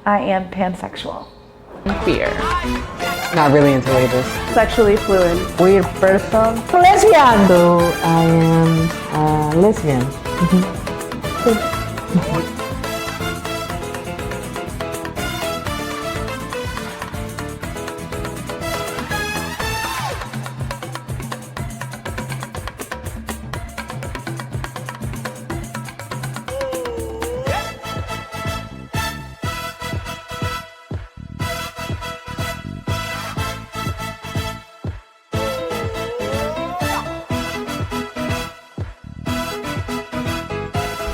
I am pansexual. Queer. Not really into labels. Sexually fluid. Queer person. Lesbian. So I am lesbian.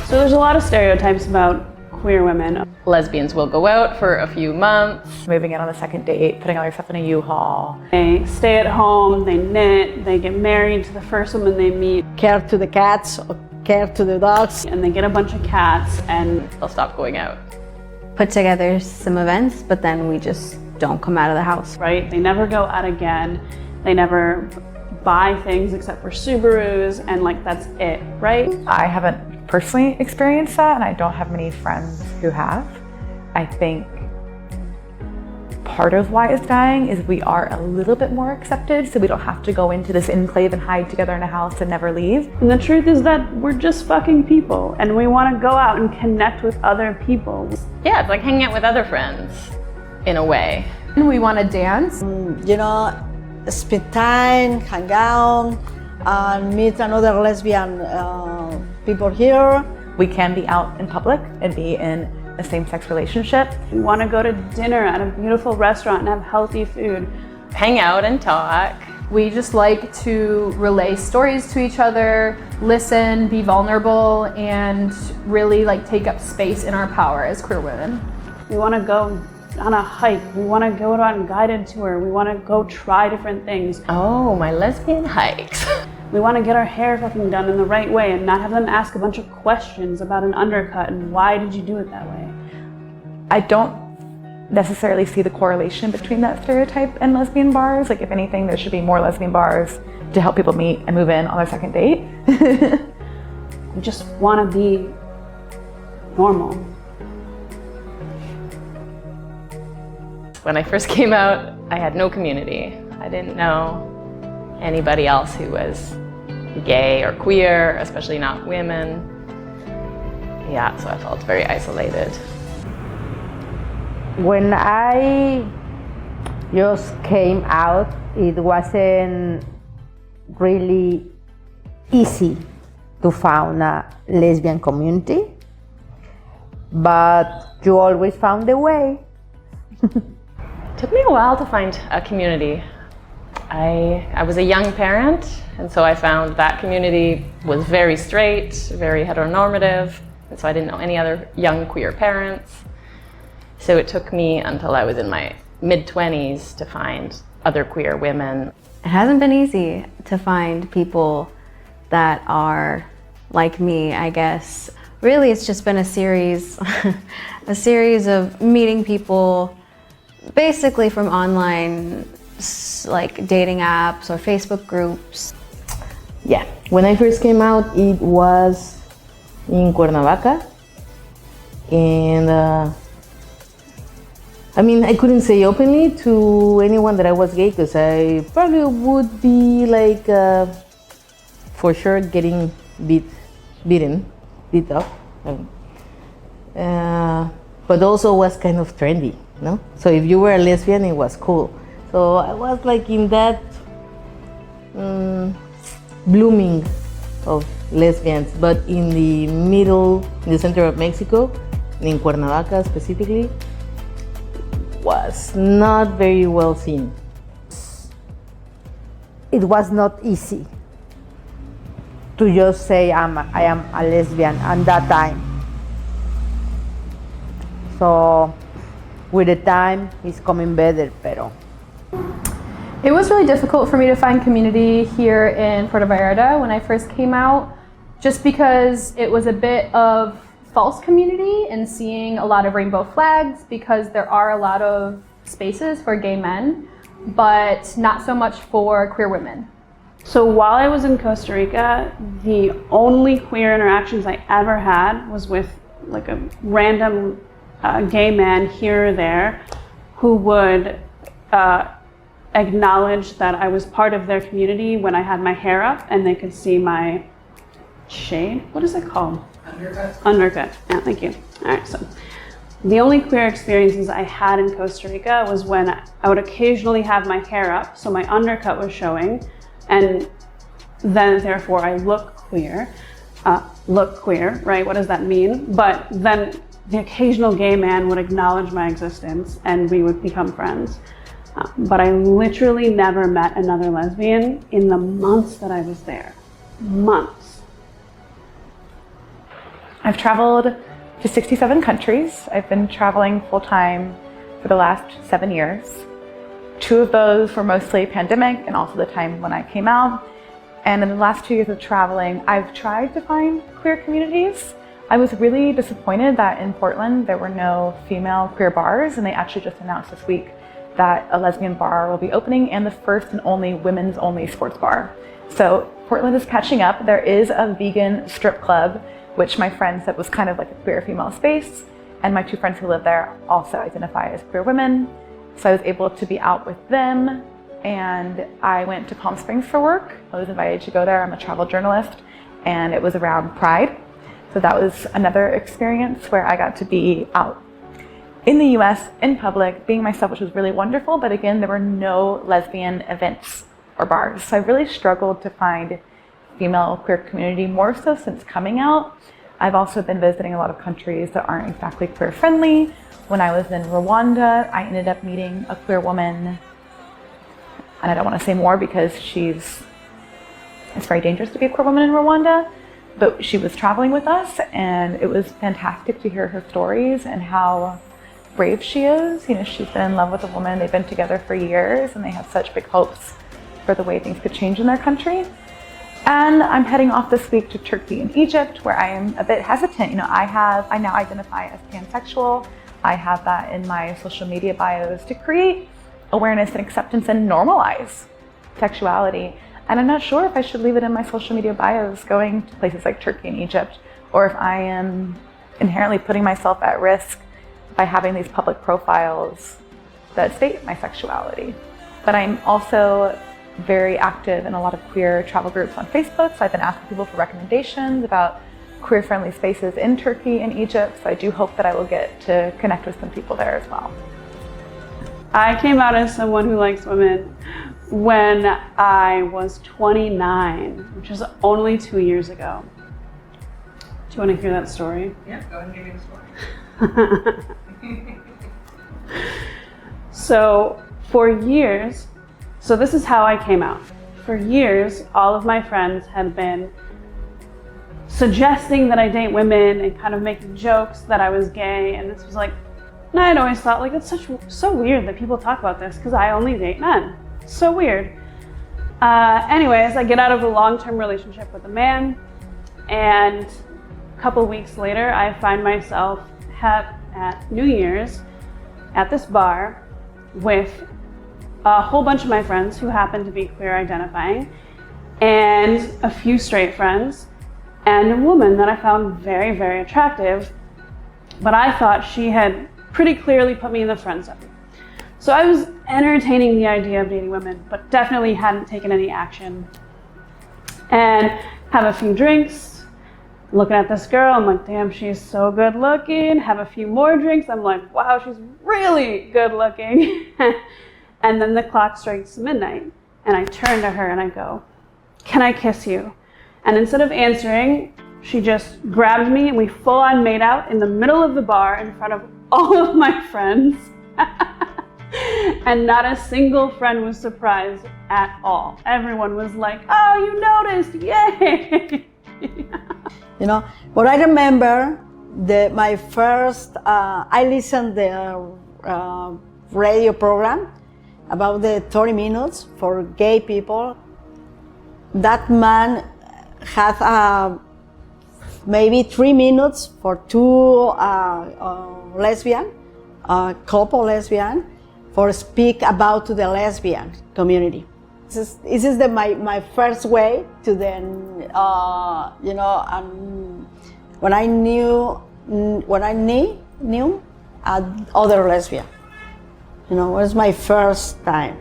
So there's a lot of stereotypes about queer women. Lesbians will go out for a few months. Moving in on the second date, putting all your stuff in a U-Haul. They stay at home, they knit, they get married to the first woman they meet. Care to the cats, or care to the dogs. And they get a bunch of cats and They'll stop going out. Put together some events, but then we just don't come out of the house. right? They never go out again. They never buy things except for Subarus, and like that's it, right? I haven't personally experienced that, and I don't have many friends who have. I think part of why it's dying is we are a little bit more accepted, so we don't have to go into this enclave and hide together in a house and never leave. And the truth is that we're just fucking people, and we want to go out and connect with other people. Yeah, it's like hanging out with other friends, in a way. We want to dance. You know, spend time, hang out, and meet another lesbian people here. We can be out in public and be in a same-sex relationship. We want to go to dinner at a beautiful restaurant and have healthy food. Hang out and talk. We just like to relay stories to each other, listen, be vulnerable, and really like take up space in our power as queer women. We want to go on a hike. We want to go on a guided tour. We want to go try different things. Oh, my lesbian hikes. We want to get our hair fucking done in the right way and not have them ask a bunch of questions about an undercut and why did you do it that way. I don't necessarily see the correlation between that stereotype and lesbian bars. Like, if anything, there should be more lesbian bars to help people meet and move in on their second date. We just want to be normal. When I first came out, I had no community. I didn't know anybody else who was gay or queer, especially not women. Yeah, so I felt very isolated. When I just came out, it wasn't really easy to found a lesbian community, but you always found a way. Took me a while to find a community. I was a young parent, and so I found that community was very straight, very heteronormative, and so I didn't know any other young queer parents. So it took me until I was in my mid-20s to find other queer women. It hasn't been easy to find people that are like me, I guess. Really, it's just been a series, a series of meeting people basically from online, like dating apps or Facebook groups. Yeah, when I first came out, it was in Cuernavaca, and I mean, I couldn't say openly to anyone that I was gay because I probably would be like, for sure, getting beat up. But also was kind of trendy, no? So if you were a lesbian, it was cool. So I was like in that blooming of lesbians, but in the middle, in the center of Mexico, in Cuernavaca specifically, was not very well seen. It was not easy to just say I am a lesbian at that time. So with the time, it's coming better, pero. It was really difficult for me to find community here in Puerto Vallarta when I first came out, just because it was a bit of false community and seeing a lot of rainbow flags, because there are a lot of spaces for gay men, but not so much for queer women. So while I was in Costa Rica, the only queer interactions I ever had was with like a random gay man here or there who would acknowledge that I was part of their community when I had my hair up and they could see my shade. What is it called? Undercut. Undercut. Yeah, thank you. All right, so the only queer experiences I had in Costa Rica was when I would occasionally have my hair up, so my undercut was showing, and then therefore I look queer. Right? What does that mean? But then the occasional gay man would acknowledge my existence and we would become friends. But I literally never met another lesbian in the months that I was there. Months. I've traveled to 67 countries. I've been traveling full-time for the last 7 years. 2 of those were mostly pandemic and also the time when I came out. And in the last 2 years of traveling, I've tried to find queer communities. I was really disappointed that in Portland there were no female queer bars, and they actually just announced this week that a lesbian bar will be opening and the first and only women's only sports bar. So Portland is catching up. There is a vegan strip club, which my friend said was kind of like a queer female space. And my 2 friends who live there also identify as queer women. So I was able to be out with them. And I went to Palm Springs for work. I was invited to go there. I'm a travel journalist, and it was around Pride. So that was another experience where I got to be out in the US, in public, being myself, which was really wonderful. But again, there were no lesbian events or bars. So I really struggled to find female queer community, more so since coming out. I've also been visiting a lot of countries that aren't exactly queer friendly. When I was in Rwanda, I ended up meeting a queer woman, and I don't want to say more because it's very dangerous to be a queer woman in Rwanda, but she was traveling with us, and it was fantastic to hear her stories and how brave she is. You know, she's been in love with a woman, they've been together for years, and they have such big hopes for the way things could change in their country. And I'm heading off this week to Turkey and Egypt, where I am a bit hesitant. You know, I now identify as pansexual. I have that in my social media bios to create awareness and acceptance and normalize sexuality. And I'm not sure if I should leave it in my social media bios going to places like Turkey and Egypt, or if I am inherently putting myself at risk by having these public profiles that state my sexuality. But I'm also very active in a lot of queer travel groups on Facebook, so I've been asking people for recommendations about queer-friendly spaces in Turkey and Egypt, so I do hope that I will get to connect with some people there as well. I came out as someone who likes women when I was 29, which is only 2 years ago. Do you want to hear that story? Yeah, go ahead and give me the story. So for years, so this is how I came out. For years, all of my friends had been suggesting that I date women and kind of making jokes that I was gay, and this was like, and I had always thought, like, it's so weird that people talk about this because I only date men. So weird. Anyways, I get out of a long-term relationship with a man, and a couple weeks later, I find myself at New Year's at this bar with a whole bunch of my friends who happen to be queer identifying, and a few straight friends, and a woman that I found very, very attractive, but I thought she had pretty clearly put me in the friend zone. So I was entertaining the idea of dating women, but definitely hadn't taken any action. And have a few drinks, looking at this girl, I'm like, damn, she's so good looking. Have a few more drinks, I'm like, wow, she's really good looking. And then the clock strikes midnight, and I turn to her and I go, can I kiss you? And instead of answering, she just grabbed me and we full on made out in the middle of the bar in front of all of my friends. And not a single friend was surprised at all. Everyone was like, oh, you noticed, yay! You know, but I remember my first, I listened the radio program about the 30 minutes for gay people. That man had maybe 3 minutes for 2 lesbian, couple lesbian, for speak about to the lesbian community. This is my first way to then, you know, when I knew other lesbian. You know, it was my first time.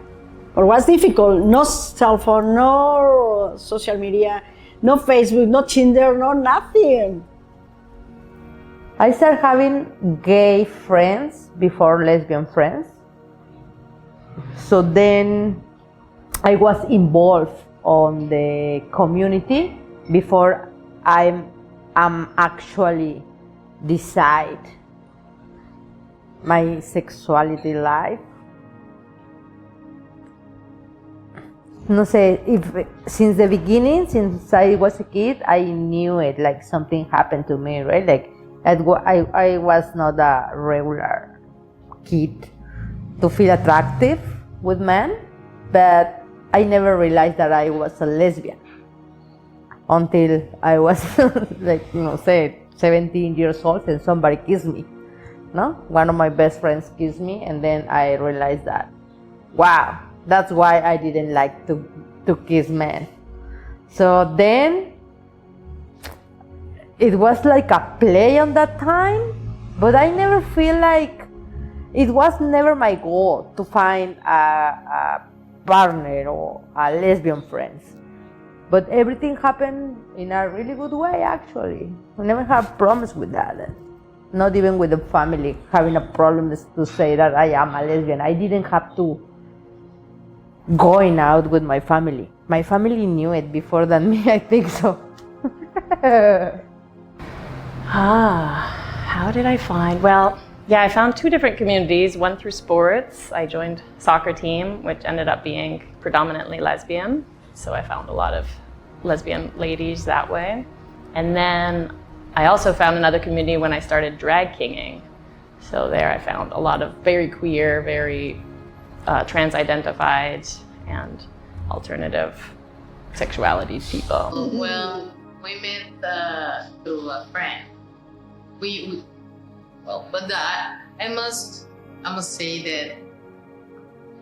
It was difficult. No cell phone, no social media, no Facebook, no Tinder, no nothing. I started having gay friends before lesbian friends. So then I was involved on the community before I'm actually decide my sexuality life. No sé, since the beginning, since I was a kid, I knew it, like something happened to me, right? Like I was not a regular kid to feel attractive with men, but I never realized that I was a lesbian until I was like, say 17 years old and somebody kissed me. No? One of my best friends kissed me, and then I realized that, wow, that's why I didn't like to kiss men. So then it was like a play on that time, but I never feel like, it was never my goal to find a partner or a lesbian friends. But everything happened in a really good way, actually. I never had problems with that. Not even with the family having a problem to say that I am a lesbian. I didn't have to going out with my family. My family knew it before than me, I think so. How did I find? Well, yeah, I found two different communities, one through sports. I joined a soccer team, which ended up being predominantly lesbian. So I found a lot of lesbian ladies that way. And then I also found another community when I started drag kinging. So there I found a lot of very queer, very trans-identified and alternative sexuality people. Well, we met through a friend. I must say that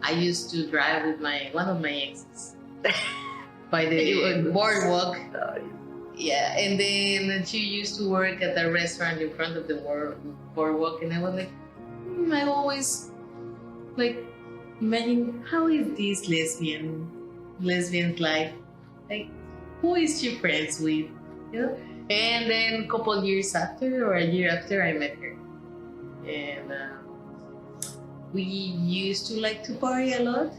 I used to drive with one of my exes by the boardwalk. Yeah, and then she used to work at a restaurant in front of the boardwalk, and I was like, I always like imagine how is this lesbian's life? Like, who is she friends with? You know? And then a couple years after, or a year after, I met her, and we used to like to party a lot.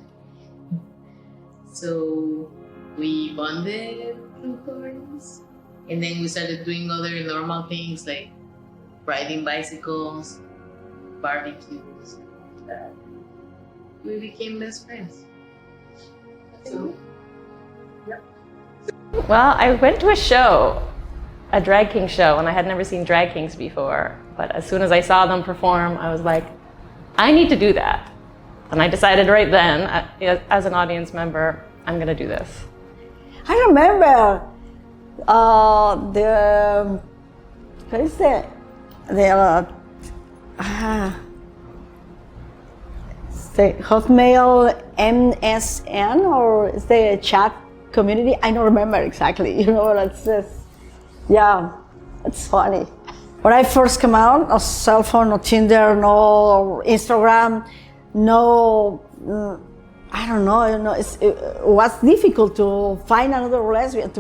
So we bonded through parties. And then we started doing other normal things like riding bicycles, barbecues. We became best friends. So, yeah. Well, I went to a show, a drag king show, and I had never seen drag kings before. But as soon as I saw them perform, I was like, I need to do that. And I decided right then, as an audience member, I'm gonna do this. I remember the Hotmail MSN, or is the chat community? I don't remember exactly. You know, it's just, yeah, it's funny. When I first came out, no cell phone, no Tinder, no Instagram, no. I don't know, it was difficult to find another lesbian.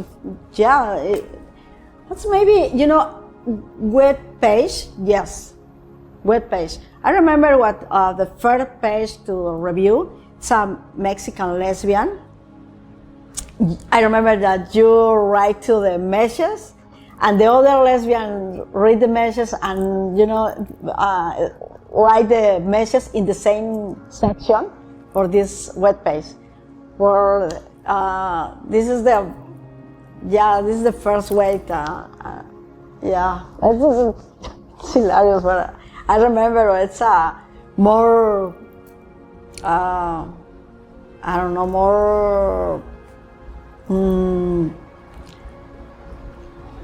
That's maybe, web page, yes, web page. I remember what the first page to review, it's a Mexican lesbian. I remember that you write to the messages, and the other lesbian read the messages and, write the messages in the same section. For this web page, this is the first way to, it's hilarious, but I remember it's more, I don't know, more,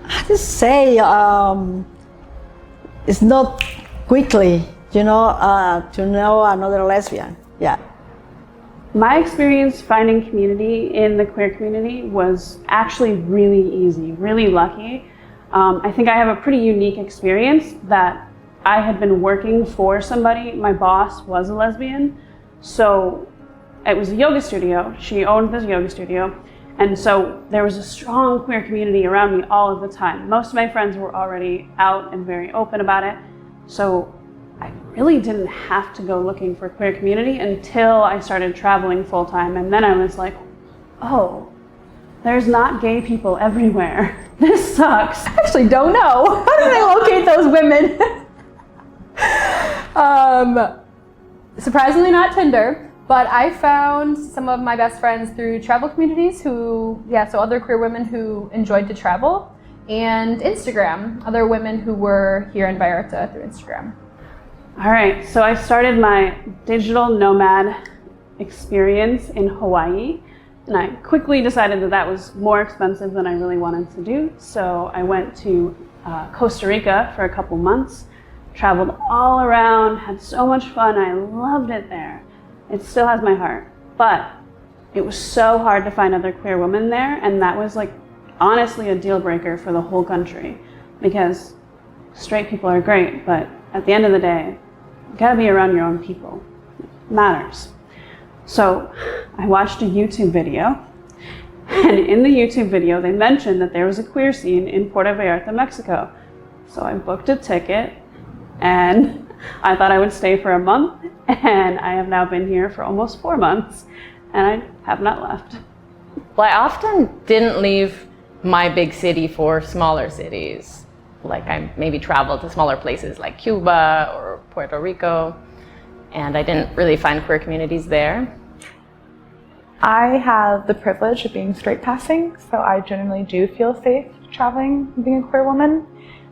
how to say, it's not quickly, to know another lesbian, yeah. My experience finding community in the queer community was actually really easy, really lucky. I think I have a pretty unique experience that I had been working for somebody. My boss was a lesbian, so it was a yoga studio. She owned this yoga studio, and so there was a strong queer community around me all of the time. Most of my friends were already out and very open about it, so I really didn't have to go looking for queer community until I started traveling full time, and then I was like, oh, there's not gay people everywhere. This sucks. I actually don't know. How do they locate those women? Surprisingly not Tinder, but I found some of my best friends through travel communities so other queer women who enjoyed to travel, and Instagram, other women who were here in Vallarta through Instagram. All right, so I started my digital nomad experience in Hawaii, and I quickly decided that was more expensive than I really wanted to do. So I went to Costa Rica for a couple months, traveled all around, had so much fun. I loved it there. It still has my heart, but it was so hard to find other queer women there, and that was like honestly a deal breaker for the whole country, because straight people are great, but at the end of the day, you gotta be around your own people. It matters. So I watched a YouTube video, and in the YouTube video they mentioned that there was a queer scene in Puerto Vallarta, Mexico. So I booked a ticket, and I thought I would stay for a month, and I have now been here for almost 4 months, and I have not left. Well, I often didn't leave my big city for smaller cities. Like I maybe traveled to smaller places like Cuba or Puerto Rico, and I didn't really find queer communities there. I have the privilege of being straight passing, so I generally do feel safe traveling and being a queer woman.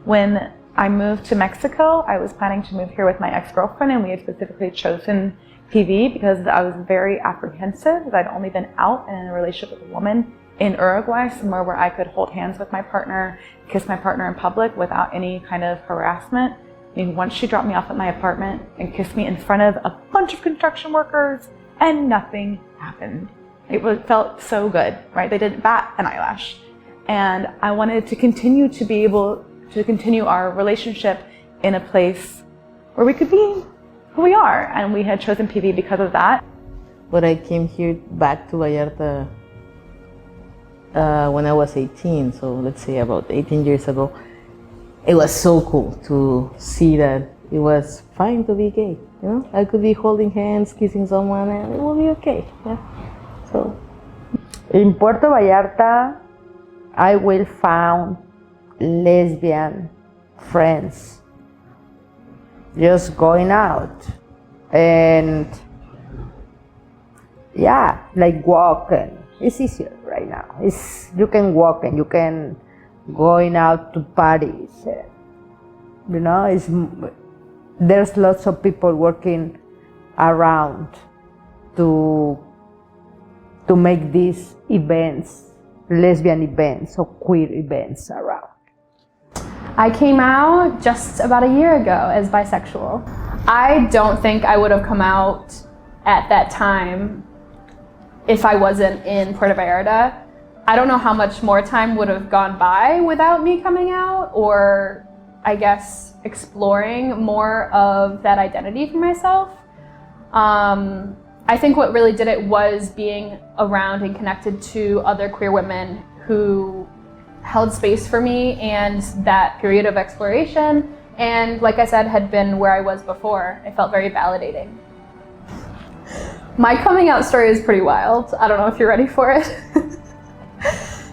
When I moved to Mexico, I was planning to move here with my ex-girlfriend, and we had specifically chosen PV because I was very apprehensive, because I'd only been out and in a relationship with a woman in Uruguay, somewhere where I could hold hands with my partner, kiss my partner in public without any kind of harassment. I mean, once she dropped me off at my apartment and kissed me in front of a bunch of construction workers, and nothing happened. It felt so good, right? They didn't bat an eyelash. And I wanted to continue to be able to continue our relationship in a place where we could be who we are. And we had chosen PV because of that. But I came here back to Vallarta when I was 18, so let's say about 18 years ago. It was so cool to see that it was fine to be gay. You know, I could be holding hands, kissing someone, and it will be okay. Yeah. So, in Puerto Vallarta, I will found lesbian friends just going out and like walking. It's easier right now. You can walk and you can going out to parties. You know, there's lots of people working around to make these events, lesbian events or queer events around. I came out just about a year ago as bisexual. I don't think I would have come out at that time if I wasn't in Puerto Vallarta. I don't know how much more time would have gone by without me coming out, or I guess exploring more of that identity for myself. I think what really did it was being around and connected to other queer women who held space for me, and that period of exploration, and like I said, had been where I was before. It felt very validating. My coming out story is pretty wild. I don't know if you're ready for it.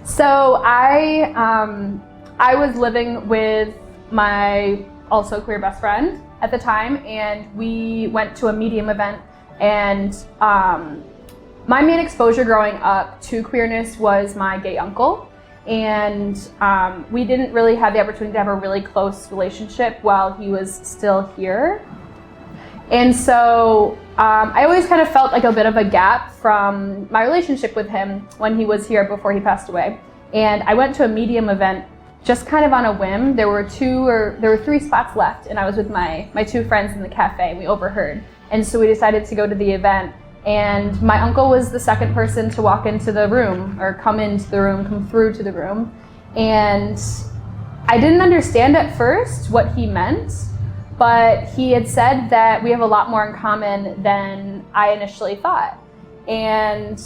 So I was living with my also queer best friend at the time, and we went to a medium event, and my main exposure growing up to queerness was my gay uncle, and we didn't really have the opportunity to have a really close relationship while he was still here. And so I always kind of felt like a bit of a gap from my relationship with him when he was here before he passed away. And I went to a medium event just kind of on a whim. There were 3 spots left, and I was with my 2 friends in the cafe, and we overheard. And so we decided to go to the event, and my uncle was the second person to walk into the room, or come through to the room. And I didn't understand at first what he meant, but he had said that we have a lot more in common than I initially thought. And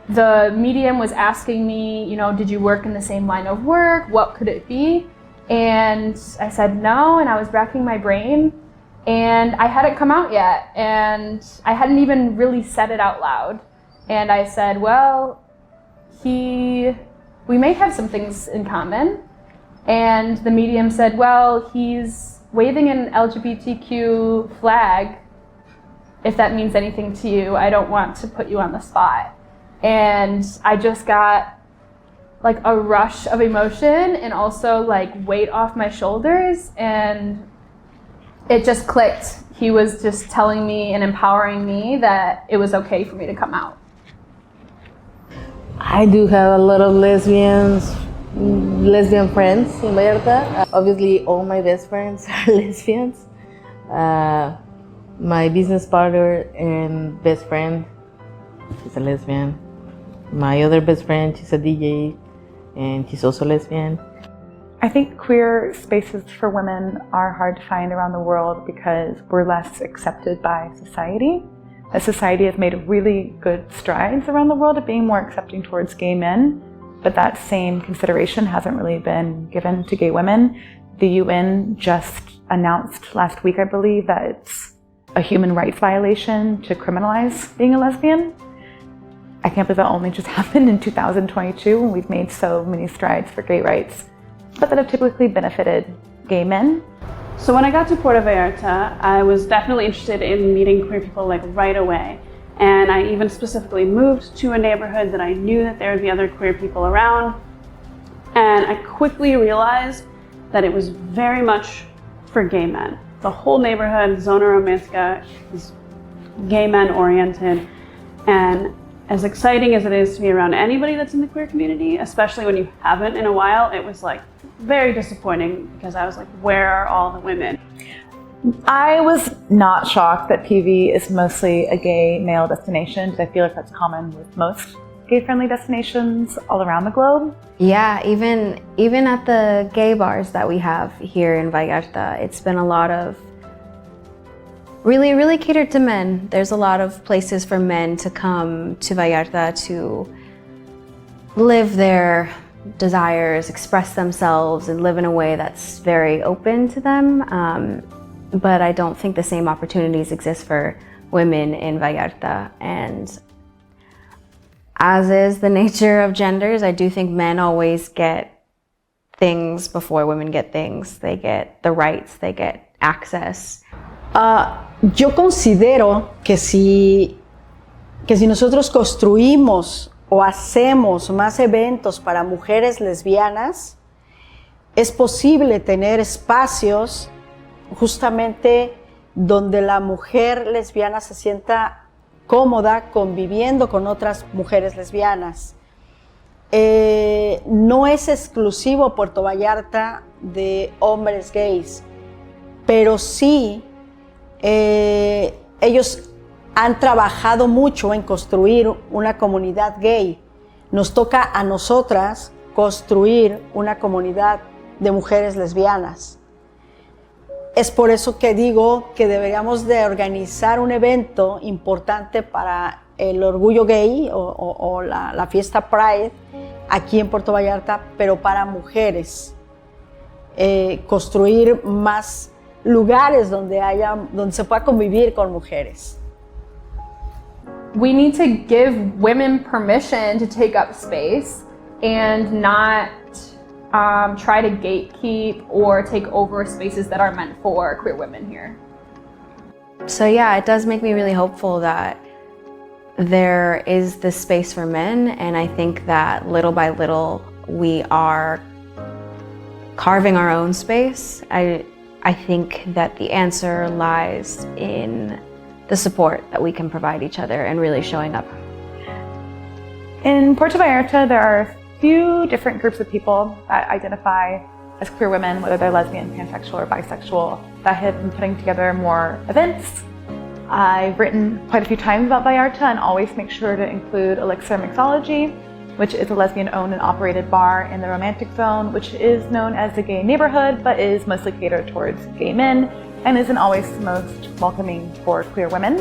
the medium was asking me, you know, did you work in the same line of work? What could it be? And I said no, and I was racking my brain, and I hadn't come out yet, and I hadn't even really said it out loud. And I said, well, we may have some things in common. And the medium said, well, he's waving an LGBTQ flag. If that means anything to you, I don't want to put you on the spot. And I just got like a rush of emotion and also like weight off my shoulders, and it just clicked. He was just telling me and empowering me that it was okay for me to come out. I do have a lot of lesbian friends in Vallarta. Obviously, all my best friends are lesbians. My business partner and best friend, she's a lesbian. My other best friend, she's a DJ, and she's also lesbian. I think queer spaces for women are hard to find around the world because we're less accepted by society. As society has made really good strides around the world of being more accepting towards gay men, but that same consideration hasn't really been given to gay women. The UN just announced last week, I believe, that it's a human rights violation to criminalize being a lesbian. I can't believe that only just happened in 2022 when we've made so many strides for gay rights, but that have typically benefited gay men. So when I got to Puerto Vallarta, I was definitely interested in meeting queer people like right away. And I even specifically moved to a neighborhood that I knew that there would be other queer people around. And I quickly realized that it was very much for gay men. The whole neighborhood, Zona Romantica, is gay men oriented. And as exciting as it is to be around anybody that's in the queer community, especially when you haven't in a while, it was like very disappointing because I was like, where are all the women? I was not shocked that PV is mostly a gay male destination, because I feel like that's common with most gay-friendly destinations all around the globe. Yeah, even at the gay bars that we have here in Vallarta, it's been a lot of really catered to men. There's a lot of places for men to come to Vallarta to live their desires, express themselves, and live in a way that's very open to them. But I don't think the same opportunities exist for women in Vallarta. And as is the nature of genders, I do think men always get things before women get things. They get the rights, they get access. Yo considero que si nosotros construimos o hacemos más eventos para mujeres lesbianas, es posible tener espacios justamente donde la mujer lesbiana se sienta cómoda conviviendo con otras mujeres lesbianas. No es exclusivo Puerto Vallarta de hombres gays, pero sí ellos han trabajado mucho en construir una comunidad gay. Nos toca a nosotras construir una comunidad de mujeres lesbianas. Es por eso que digo que deberíamos de organizar un evento importante para el orgullo gay o la fiesta Pride aquí en Puerto Vallarta, pero para mujeres. Construir más lugares donde se pueda convivir con mujeres. We need to give women permission to take up space and not try to gatekeep or take over spaces that are meant for queer women here. So yeah, it does make me really hopeful that there is this space for men, and I think that little by little we are carving our own space. I think that the answer lies in the support that we can provide each other and really showing up. In Puerto Vallarta, there are a few different groups of people that identify as queer women, whether they're lesbian, pansexual, or bisexual, that have been putting together more events. I've written quite a few times about Vallarta and always make sure to include Elixir mixology which is a lesbian-owned and operated bar in the Romantic Zone, which is known as the gay neighborhood, but is mostly catered towards gay men and isn't always the most welcoming for queer women.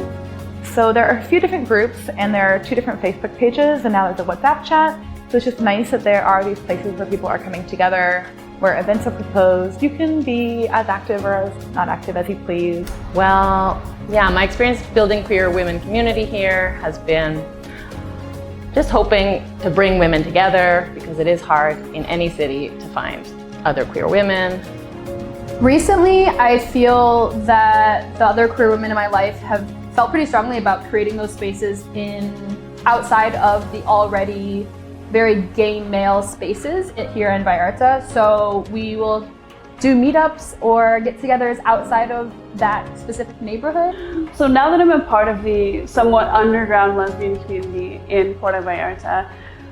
So there are a few different groups, and there are 2 different Facebook pages, and now there's a WhatsApp chat. So it's just nice that there are these places where people are coming together, where events are proposed. You can be as active or as not active as you please. Well, yeah, my experience building queer women community here has been just hoping to bring women together, because it is hard in any city to find other queer women. Recently, I feel that the other queer women in my life have felt pretty strongly about creating those spaces outside of the already very gay male spaces here in Vallarta. So we will do meetups or get-togethers outside of that specific neighborhood. So now that I'm a part of the somewhat underground lesbian community in Puerto Vallarta,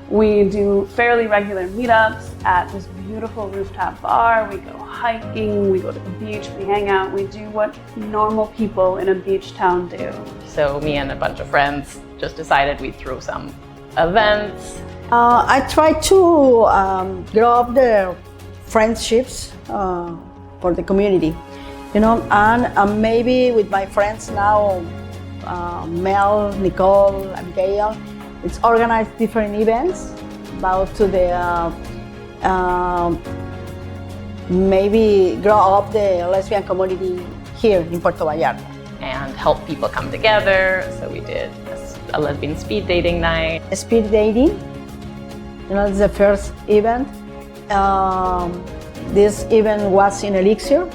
we do fairly regular meetups at this beautiful rooftop bar. We go hiking, we go to the beach, we hang out, we do what normal people in a beach town do. So me and a bunch of friends just decided we'd throw some events. I try to grow up the friendships for the community, you know, and maybe with my friends now, Mel, Nicole, Abigail, it's organized different events about to the maybe grow up the lesbian community here in Puerto Vallarta. And help people come together. So we did a lesbian speed dating night. Speed dating, you know, it's the first event. This event was in Elixir.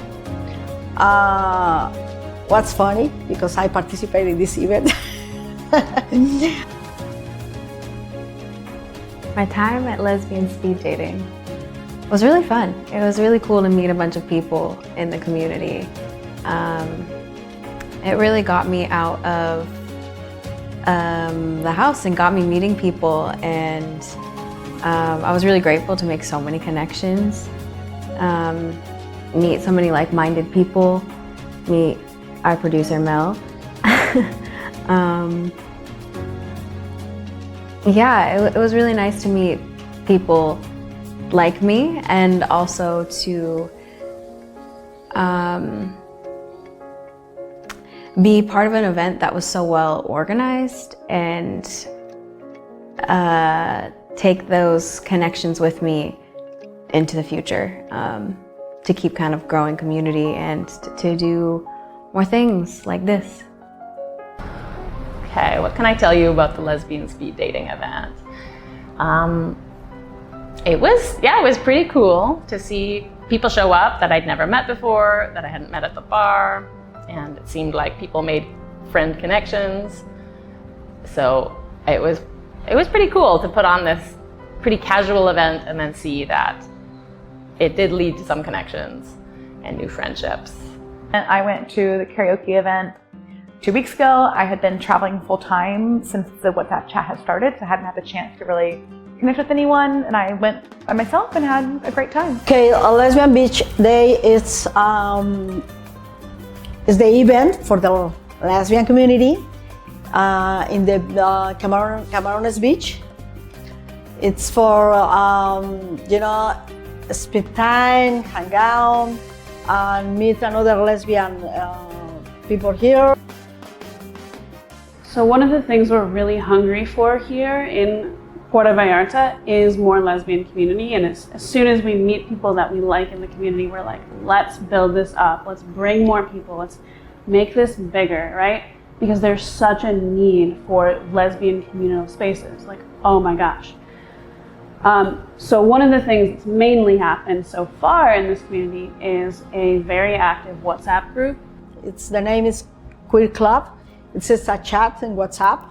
What's funny, because I participated in this event. My time at lesbian speed dating was really fun. It was really cool to meet a bunch of people in the community. It really got me out of the house and got me meeting people, and I was really grateful to make so many connections, meet so many like-minded people, meet our producer Mel. Yeah, it was really nice to meet people like me, and also to be part of an event that was so well organized, and take those connections with me into the future, to keep kind of growing community and to do more things like this. Okay, what can I tell you about the lesbian speed dating event? It was pretty cool to see people show up that I'd never met before, that I hadn't met at the bar, and it seemed like people made friend connections. So it was pretty cool to put on this pretty casual event and then see that it did lead to some connections and new friendships. And I went to the karaoke event 2 weeks ago. I had been traveling full-time since the WhatsApp chat had started, so I hadn't had the chance to really connect with anyone, and I went by myself and had a great time. Okay, a Lesbian Beach Day is the event for the lesbian community in the Camarones Beach. It's for you know, spend time, hang out, and meet another lesbian people here. So one of the things we're really hungry for here in Puerto Vallarta is more lesbian community, and as soon as we meet people that we like in the community, we're like, let's build this up, let's bring more people, let's make this bigger, right? Because there's such a need for lesbian communal spaces, like, oh my gosh. So one of the things that's mainly happened so far in this community is a very active WhatsApp group. The name is Queer Club. It's just a chat in WhatsApp.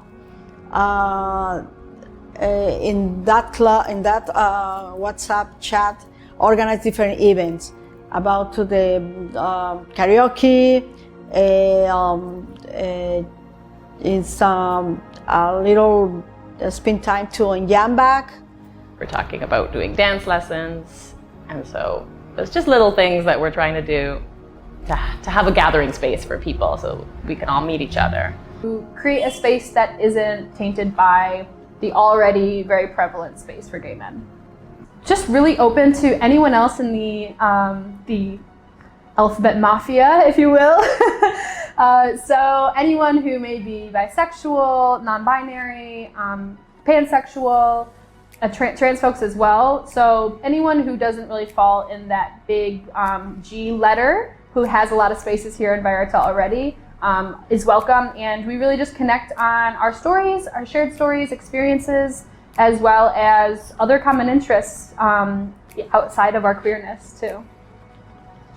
In that WhatsApp chat, organize different events about the karaoke. It's a little spend time to on Jambak. We're talking about doing dance lessons, and so it's just little things that we're trying to do to have a gathering space for people so we can all meet each other. To create a space that isn't tainted by the already very prevalent space for gay men. Just really open to anyone else in the alphabet mafia, if you will. So anyone who may be bisexual, non-binary, pansexual, trans folks as well. So anyone who doesn't really fall in that big G letter, who has a lot of spaces here in Vallarta already, is welcome. And we really just connect on our stories, our shared stories, experiences, as well as other common interests outside of our queerness too.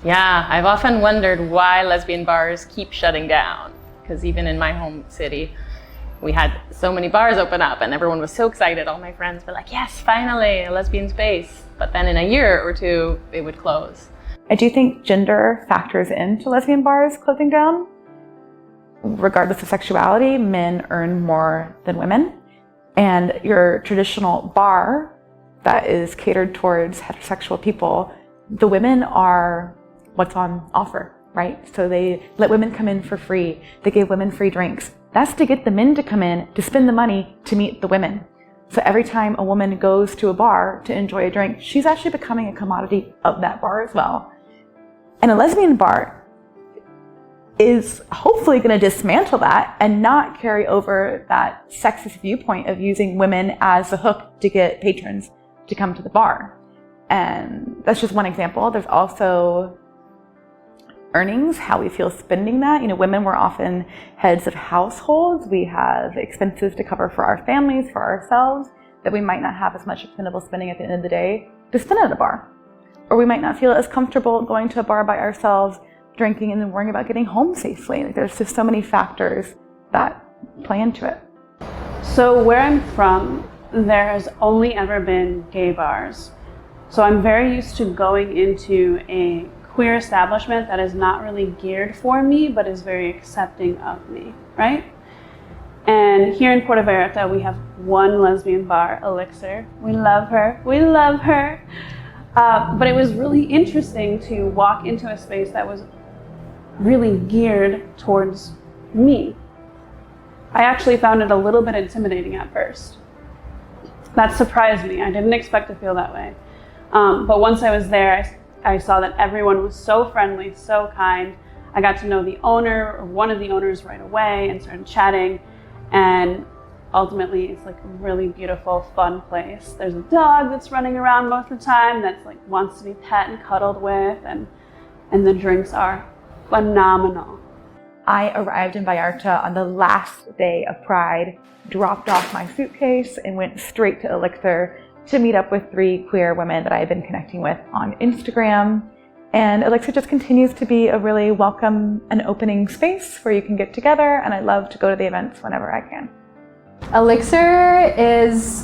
Yeah, I've often wondered why lesbian bars keep shutting down, because even in my home city, we had so many bars open up and everyone was so excited. All my friends were like, yes, finally, a lesbian space. But then in a year or two, they would close. I do think gender factors into lesbian bars closing down. Regardless of sexuality, men earn more than women. And your traditional bar that is catered towards heterosexual people, the women are what's on offer, right? So they let women come in for free. They give women free drinks. That's to get the men to come in, to spend the money to meet the women. So every time a woman goes to a bar to enjoy a drink, she's actually becoming a commodity of that bar as well. And a lesbian bar is hopefully going to dismantle that and not carry over that sexist viewpoint of using women as the hook to get patrons to come to the bar. And that's just one example. There's also earnings, how we feel spending that. You know, women were often heads of households. We have expenses to cover for our families, for ourselves, that we might not have as much expendable spending at the end of the day to spend at a bar. Or we might not feel as comfortable going to a bar by ourselves, drinking and then worrying about getting home safely. Like, there's just so many factors that play into it. So where I'm from, there's only ever been gay bars. So I'm very used to going into a queer establishment that is not really geared for me, but is very accepting of me, right? And here in Puerto Vallarta, we have one lesbian bar, Elixir. We love her, we love her. But it was really interesting to walk into a space that was really geared towards me. I actually found it a little bit intimidating at first. That surprised me. I didn't expect to feel that way. But once I was there, I saw that everyone was so friendly, so kind. I got to know the owner, or one of the owners, right away and started chatting. And ultimately, it's like a really beautiful, fun place. There's a dog that's running around most of the time that's like wants to be pet and cuddled with, and the drinks are phenomenal. I arrived in Vallarta on the last day of Pride, dropped off my suitcase, and went straight to Elixir to meet up with 3 queer women that I had been connecting with on Instagram. And Elixir just continues to be a really welcome and opening space where you can get together, and I love to go to the events whenever I can. Elixir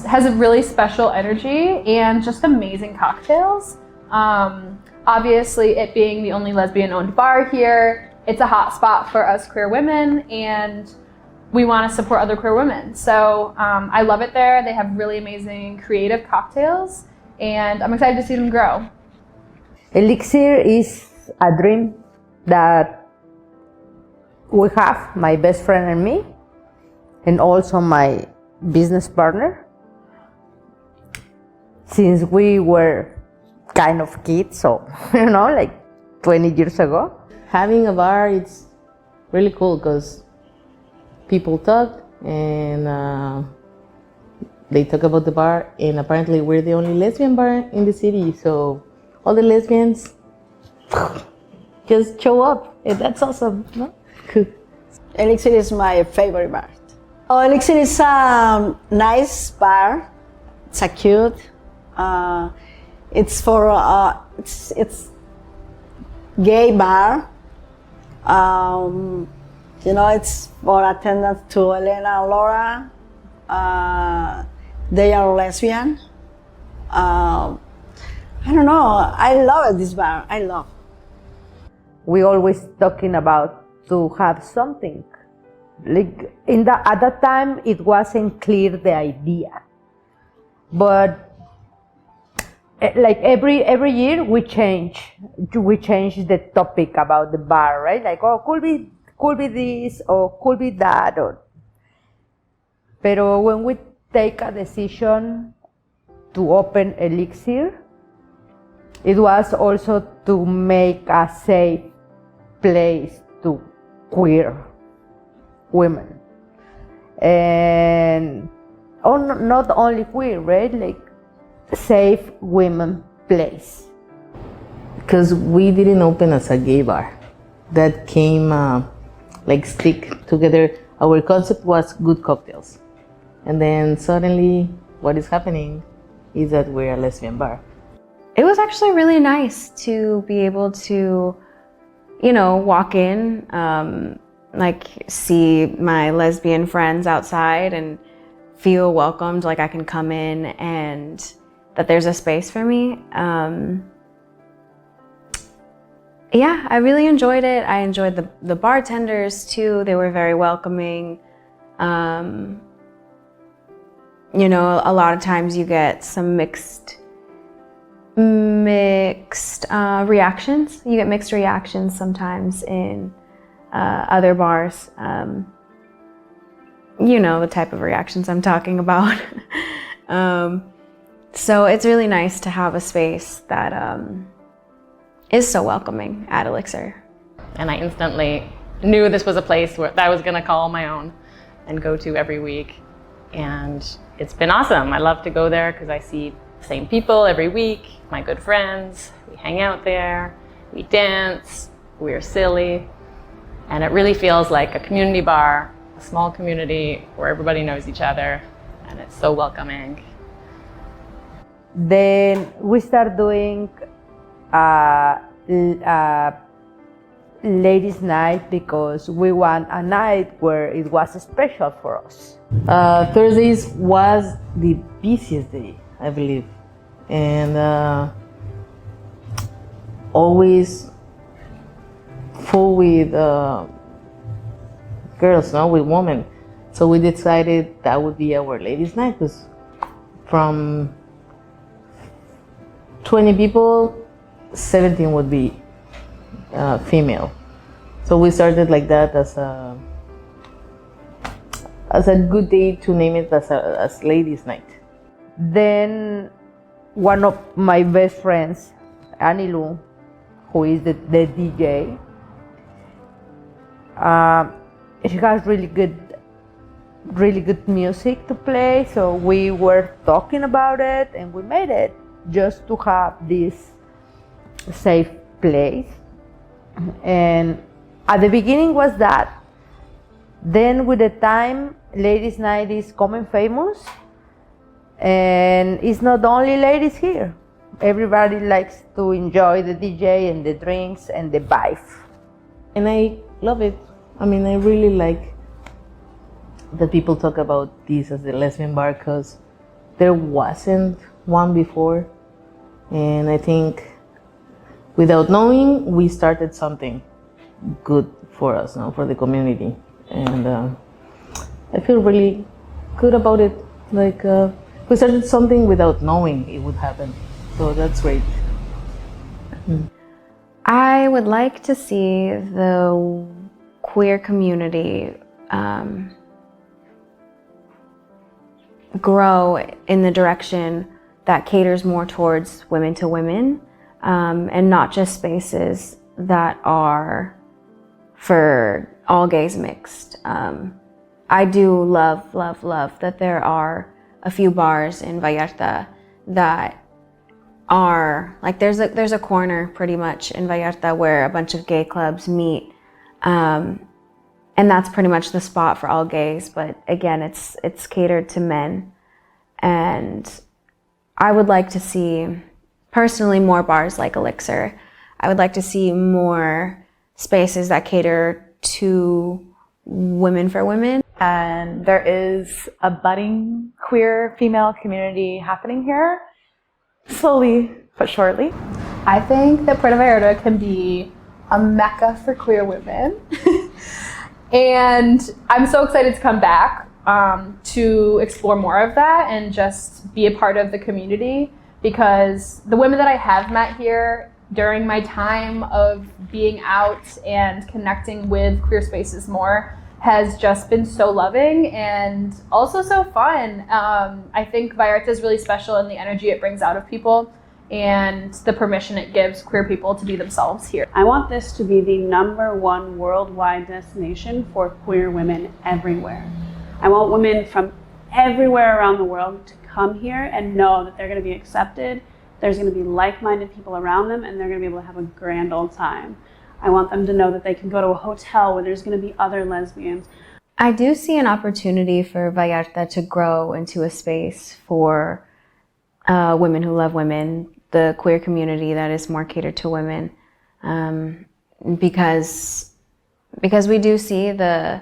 has a really special energy and just amazing cocktails. Obviously, it being the only lesbian-owned bar here, it's a hot spot for us queer women, and we want to support other queer women. So I love it there. They have really amazing creative cocktails, and I'm excited to see them grow. Elixir is a dream that we have, my best friend and me, and also my business partner, since we were kind of kids, so, like 20 years ago. Having a bar, it's really cool because people talk and they talk about the bar, and apparently we're the only lesbian bar in the city, so all the lesbians just show up, and that's awesome, no? Elixir is my favorite bar. Oh, Elixir is a nice bar. It's a cute. It's for it's gay bar. It's for attendance to Elena and Laura. They are lesbian. I don't know. I love this bar. I love. We always talking about to have something. Like at that time, it wasn't clear the idea, but like every year we change the topic about the bar, right? Like, oh, could be this or could be that, or. Pero when we take a decision to open Elixir, it was also to make a safe place to queer women. And not only queer, right? Like safe women place. Because we didn't open as a gay bar. That came like stick together. Our concept was good cocktails. And then suddenly what is happening is that we're a lesbian bar. It was actually really nice to be able to, you know, walk in, like see my lesbian friends outside and feel welcomed, like I can come in and that there's a space for me. Yeah, I really enjoyed it. I enjoyed the bartenders too. They were very welcoming. You know, a lot of times you get some mixed reactions. You get mixed reactions sometimes in other bars. You know the type of reactions I'm talking about. So it's really nice to have a space that is so welcoming at Elixir. And I instantly knew this was a place that I was going to call my own and go to every week. And it's been awesome. I love to go there because I see the same people every week, my good friends. We hang out there, we dance, we're silly. And it really feels like a community bar, a small community where everybody knows each other, and it's so welcoming. Then we start doing ladies' night because we want a night where it was special for us. Thursdays was the busiest day, I believe, and always full with girls, no, with women. So we decided that would be our ladies' night, because from 20 people, 17 would be female. So we started like that as a good day to name it as ladies' night. Then one of my best friends, Anilu, who is the DJ, she has really good music to play. So we were talking about it, and we made it just to have this safe place. And at the beginning was that. Then with the time, ladies' night is becoming famous, and it's not only ladies here. Everybody likes to enjoy the DJ and the drinks and the vibe. And I love it. I mean, I really like that people talk about this as the lesbian bar, because there wasn't one before. And I think without knowing, we started something good for us, now for the community. And I feel really good about it. Like we started something without knowing it would happen. So that's great. I would like to see the queer community grow in the direction that caters more towards women to women, and not just spaces that are for all gays mixed. I do love that there are a few bars in Vallarta that are like, there's a corner pretty much in Vallarta where a bunch of gay clubs meet, and that's pretty much the spot for all gays. But again, it's catered to men, and I would like to see personally more bars like Elixir. I would like to see more spaces that cater to women for women. And there is a budding queer female community happening here, slowly but surely. I think that Puerto Vallarta can be a mecca for queer women. And I'm so excited to come back to explore more of that and just be a part of the community, because the women that I have met here during my time of being out and connecting with queer spaces more has just been so loving and also so fun. I think Vallarta is really special in the energy it brings out of people and the permission it gives queer people to be themselves here. I want this to be the #1 worldwide destination for queer women everywhere. I want women from everywhere around the world to come here and know that they're going to be accepted, there's going to be like-minded people around them, and they're going to be able to have a grand old time. I want them to know that they can go to a hotel where there's going to be other lesbians. I do see an opportunity for Vallarta to grow into a space for women who love women, the queer community that is more catered to women, because we do see the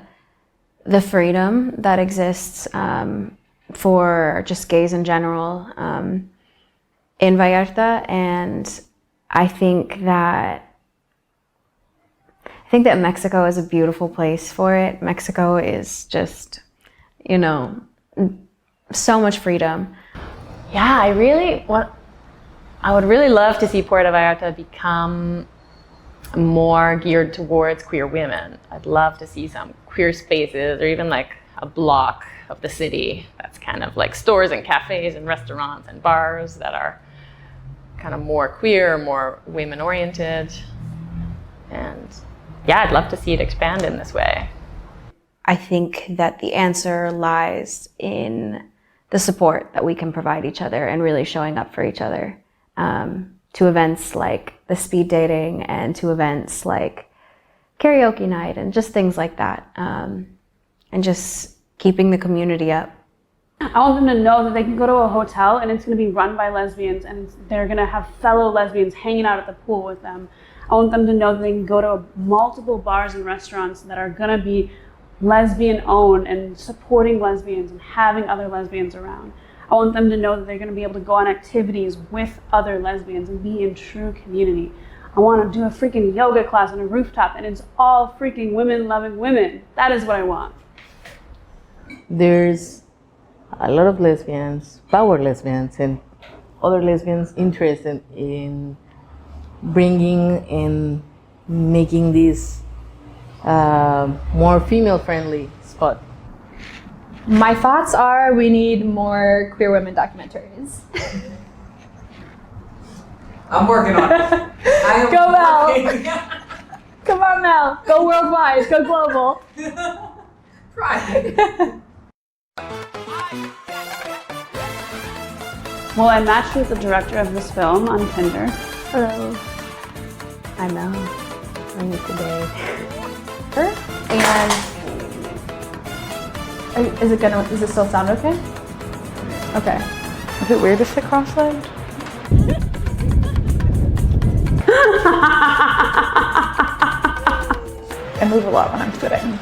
freedom that exists for just gays in general in Vallarta, and I think that Mexico is a beautiful place for it. Mexico is just, you know, so much freedom. Yeah, I would really love to see Puerto Vallarta become more geared towards queer women. I'd love to see some queer spaces, or even like a block of the city that's kind of like stores and cafes and restaurants and bars that are kind of more queer, more women oriented. And yeah, I'd love to see it expand in this way. I think that the answer lies in the support that we can provide each other and really showing up for each other, to events like the speed dating and to events like karaoke night and just things like that, and just keeping the community up. I want them to know that they can go to a hotel and it's going to be run by lesbians and they're going to have fellow lesbians hanging out at the pool with them. I want them to know that they can go to multiple bars and restaurants that are going to be lesbian owned and supporting lesbians and having other lesbians around. I want them to know that they're going to be able to go on activities with other lesbians and be in true community. I want to do a freaking yoga class on a rooftop and it's all freaking women loving women. That is what I want. There's a lot of lesbians, power lesbians, and other lesbians interested in bringing and making this more female-friendly spot. My thoughts are we need more queer women documentaries. I'm working on it. Go Mel! Come on Mel, go worldwide, go global. Right. Well, I matched with the director of this film on Tinder. Hello, I'm Mel. I'm here today. And is it still sound okay? Okay. Is it weird to sit cross-legged? I move a lot when I'm sitting.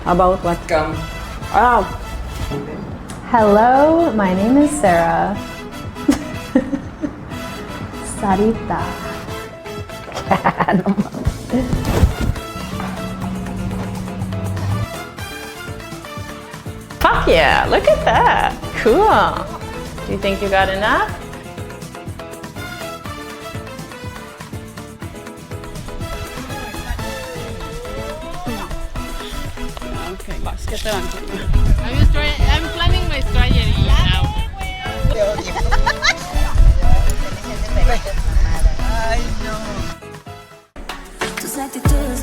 How about what? Come. Oh, Hello, my name is Sarah. Sarita. Fuck yeah, look at that. Cool. Do you think you got enough? Okay, let's get that on camera. I'm planning my strategy now. Tus actitudes